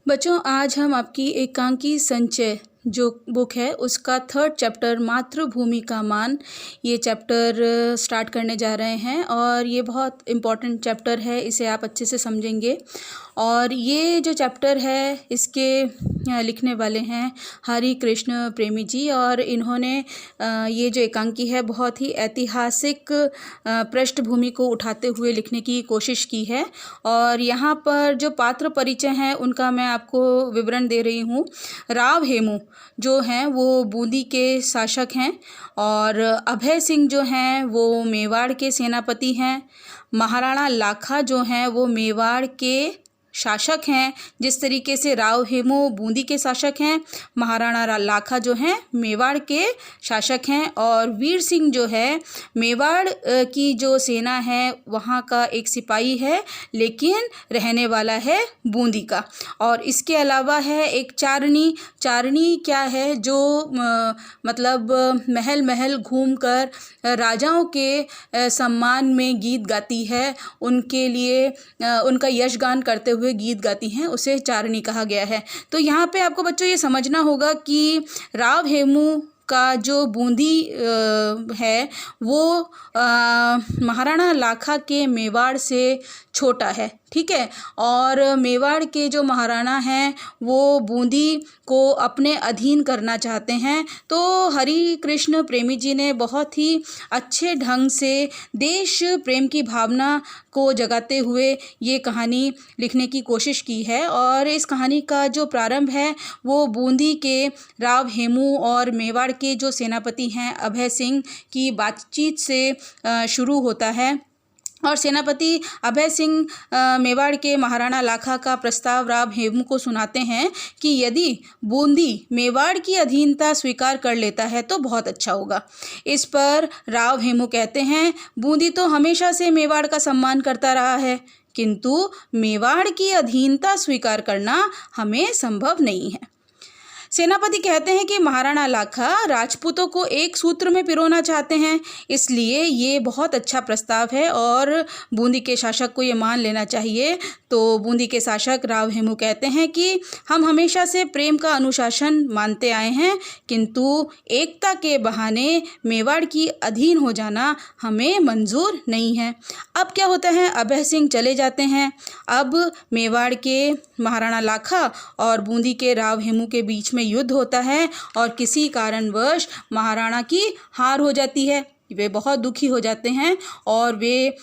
बच्चों, आज हम आपकी एकांकी संचय जो बुक है उसका 3rd चैप्टर मातृभूमि का मान, ये चैप्टर स्टार्ट करने जा रहे हैं और ये बहुत इम्पॉर्टेंट चैप्टर है। इसे आप अच्छे से समझेंगे। और ये जो चैप्टर है इसके लिखने वाले हैं हरि कृष्ण प्रेमी जी, और इन्होंने ये जो एकांकी है बहुत ही ऐतिहासिक पृष्ठभूमि को उठाते हुए लिखने की कोशिश की है। और यहाँ पर जो पात्र परिचय हैं उनका मैं आपको विवरण दे रही हूँ। राव हेमू जो हैं वो बूंदी के शासक हैं, और अभय सिंह जो हैं वो मेवाड़ के सेनापति हैं। महाराणा लाखा जो हैं वो मेवाड़ के शासक हैं। जिस तरीके से राव हेमू बूंदी के शासक हैं, महाराणा लाखा जो हैं मेवाड़ के शासक हैं। और वीर सिंह जो है मेवाड़ की जो सेना है वहाँ का एक सिपाही है, लेकिन रहने वाला है बूंदी का। और इसके अलावा है एक चारनी। चारनी क्या है, जो मतलब महल महल घूमकर राजाओं के सम्मान में गीत गाती है, उनके लिए उनका यशगान करते हुए गीत गाती हैं, उसे चारनी कहा गया है। तो यहाँ पे आपको बच्चों ये समझना होगा कि राव हेमू का जो बूंदी है वो महाराणा लाखा के मेवाड़ से छोटा है, ठीक है। और मेवाड़ के जो महाराणा हैं वो बूंदी को अपने अधीन करना चाहते हैं। तो हरि कृष्ण प्रेमी जी ने बहुत ही अच्छे ढंग से देश प्रेम की भावना को जगाते हुए ये कहानी लिखने की कोशिश की है। और इस कहानी का जो प्रारंभ है वो बूंदी के राव हेमू और मेवाड़ के जो सेनापति हैं अभय सिंह की बातचीत से शुरू होता है। और सेनापति अभय सिंह मेवाड़ के महाराणा लाखा का प्रस्ताव राव हेमू को सुनाते हैं कि यदि बूंदी मेवाड़ की अधीनता स्वीकार कर लेता है तो बहुत अच्छा होगा। इस पर राव हेमू कहते हैं, बूंदी तो हमेशा से मेवाड़ का सम्मान करता रहा है, किंतु मेवाड़ की अधीनता स्वीकार करना हमें संभव नहीं है। सेनापति कहते हैं कि महाराणा लाखा राजपूतों को एक सूत्र में पिरोना चाहते हैं, इसलिए ये बहुत अच्छा प्रस्ताव है और बूंदी के शासक को ये मान लेना चाहिए। तो बूंदी के शासक राव हेमू कहते हैं कि हम हमेशा से प्रेम का अनुशासन मानते आए हैं, किंतु एकता के बहाने मेवाड़ की अधीन हो जाना हमें मंजूर नहीं है। अब क्या होता है, अभय सिंह चले जाते हैं। अब मेवाड़ के महाराणा लाखा और बूंदी के राव हेमू के बीच में युद्ध होता है और किसी कारणवश महाराणा की हार हो जाती है। वे बहुत दुखी हो जाते हैं और वे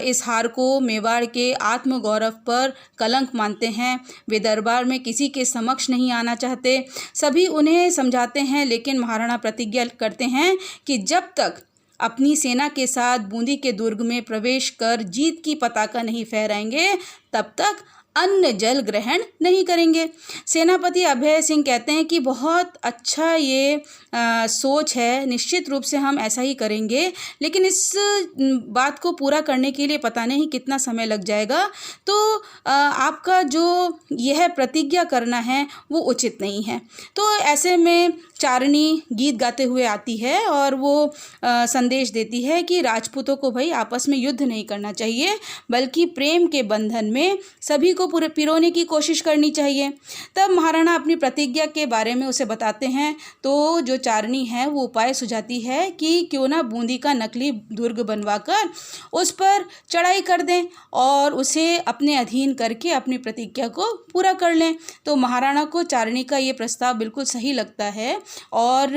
इस हार को मेवाड़ के आत्मगौरव पर कलंक मानते हैं। वे दरबार में किसी के समक्ष नहीं आना चाहते। सभी उन्हें समझाते हैं, लेकिन महाराणा प्रतिज्ञा करते हैं कि जब तक अपनी सेना के साथ बूंदी के दुर्ग में प्रवेश कर जीत की पताका नहीं फहराएंगे, तब तक अन्न जल ग्रहण नहीं करेंगे। सेनापति अभय सिंह कहते हैं कि बहुत अच्छा ये सोच है, निश्चित रूप से हम ऐसा ही करेंगे, लेकिन इस बात को पूरा करने के लिए पता नहीं कितना समय लग जाएगा। तो आपका जो यह प्रतिज्ञा करना है वो उचित नहीं है। तो ऐसे में चारनी गीत गाते हुए आती है और वो संदेश देती है कि राजपूतों को भाई आपस में युद्ध नहीं करना चाहिए, बल्कि प्रेम के बंधन में सभी को पूरे पिरोने की कोशिश करनी चाहिए। तब महाराणा अपनी प्रतिज्ञा के बारे में उसे बताते हैं। तो जो चारनी है वो उपाय सुझाती है कि क्यों ना बूंदी का नकली दुर्ग बनवाकर उस पर चढ़ाई कर दें और उसे अपने अधीन करके अपनी प्रतिज्ञा को पूरा कर लें। तो महाराणा को चारनी का ये प्रस्ताव बिल्कुल सही लगता है और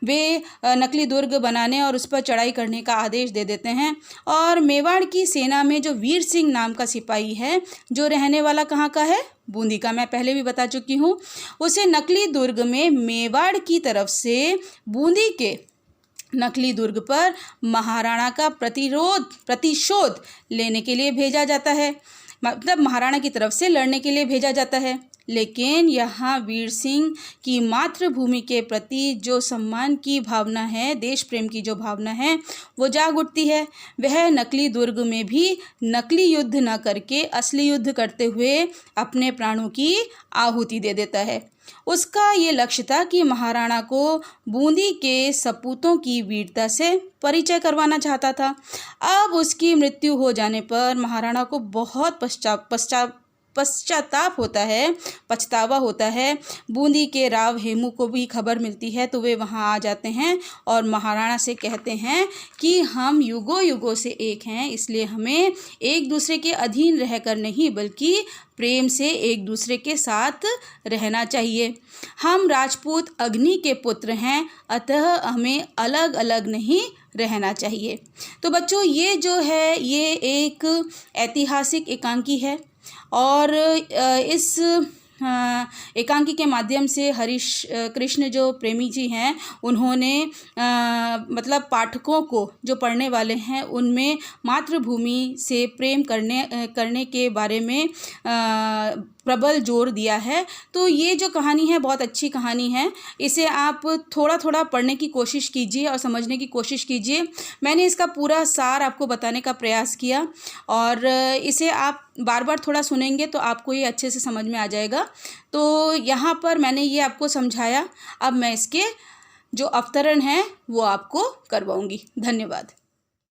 वे नकली दुर्ग बनाने और उस पर चढ़ाई करने का आदेश दे देते हैं। और मेवाड़ की सेना में जो वीर सिंह नाम का सिपाही है, जो रहने वाला कहाँ का है, बूंदी का, मैं पहले भी बता चुकी हूँ, उसे नकली दुर्ग में मेवाड़ की तरफ से बूंदी के नकली दुर्ग पर महाराणा का प्रतिशोध लेने के लिए भेजा जाता है, मतलब महाराणा की तरफ से लड़ने के लिए भेजा जाता है। लेकिन यहाँ वीर सिंह की मातृभूमि के प्रति जो सम्मान की भावना है, देश प्रेम की जो भावना है, वो जाग उठती है। वह नकली दुर्ग में भी नकली युद्ध न करके असली युद्ध करते हुए अपने प्राणों की आहुति दे देता है। उसका ये लक्ष्य था कि महाराणा को बूंदी के सपूतों की वीरता से परिचय करवाना चाहता था। अब उसकी मृत्यु हो जाने पर महाराणा को बहुत पश्चाताप होता है, पछतावा होता है। बूंदी के राव हेमू को भी खबर मिलती है तो वे वहाँ आ जाते हैं और महाराणा से कहते हैं कि हम युगों युगों से एक हैं, इसलिए हमें एक दूसरे के अधीन रहकर नहीं बल्कि प्रेम से एक दूसरे के साथ रहना चाहिए। हम राजपूत अग्नि के पुत्र हैं, अतः हमें अलग अलग नहीं रहना चाहिए। तो बच्चों, ये जो है ये एक ऐतिहासिक एकांकी है और इस एकांकी के माध्यम से हरीश कृष्ण जो प्रेमी जी हैं उन्होंने मतलब पाठकों को, जो पढ़ने वाले हैं, उनमें मातृभूमि से प्रेम करने के बारे में प्रबल जोर दिया है। तो ये जो कहानी है बहुत अच्छी कहानी है, इसे आप थोड़ा थोड़ा पढ़ने की कोशिश कीजिए और समझने की कोशिश कीजिए। मैंने इसका पूरा सार आपको बताने का प्रयास किया और इसे आप बार बार थोड़ा सुनेंगे तो आपको ये अच्छे से समझ में आ जाएगा। तो यहाँ पर मैंने ये आपको समझाया, अब मैं इसके जो अवतरण हैं वो आपको करवाऊँगी। धन्यवाद।